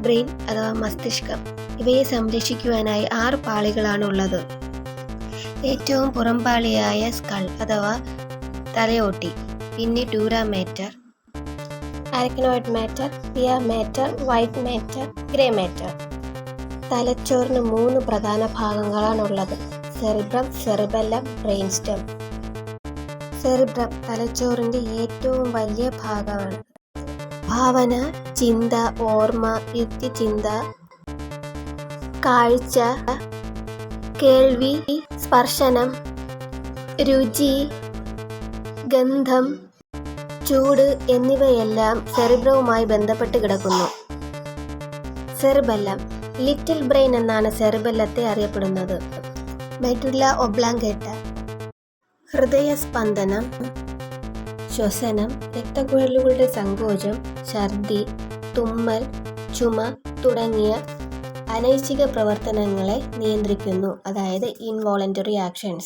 Brain അഥവാ മസ്തിഷ്കം. ഇവയെ സംരക്ഷിക്കുവാനായി 6 പാളികളാണ് ഉള്ളത്. ഏറ്റവും പുറംപാളിയായ സ്കൾ അഥവാ തലയോട്ടി, പിന്നെ dura mater, arachnoid mater, pia mater, white matter, grey matter. തലച്ചോറിന് 3 പ്രധാന ഭാഗങ്ങളാണുള്ളത്: cerebrum, cerebellum, brain stem. Cerebrum തലച്ചോറിന്റെ ഏറ്റവും വലിയ ഭാഗമാണ്. ഭാവന, ചിന്ത, ഓർമ്മ, യുക്തിചിന്ത, കാഴ്ച, കേൾവി, സ്പർശനം, രുചി, ഗന്ധം, ചൂട് എന്നിവയെല്ലാം സെറിബ്രവുമായി ബന്ധപ്പെട്ട് കിടക്കുന്നു. സെറിബെല്ലം, ലിറ്റിൽ ബ്രെയിൻ എന്നാണ് സെറിബെല്ലത്തെ അറിയപ്പെടുന്നത്. മെഡുല്ല ഒബ്ലാങ്കേറ്റ, ഹൃദയസ്പന്ദനം, ശ്വസനം, രക്തക്കുഴലുകളുടെ സങ്കോചം, ഛർദി, തുമ്മൽ, ചുമ തുടങ്ങിയ അനൈച്ഛിക പ്രവർത്തനങ്ങളെ നിയന്ത്രിക്കുന്നു, അതായത് ഇൻവോളണ്ടറി ആക്ഷൻസ്.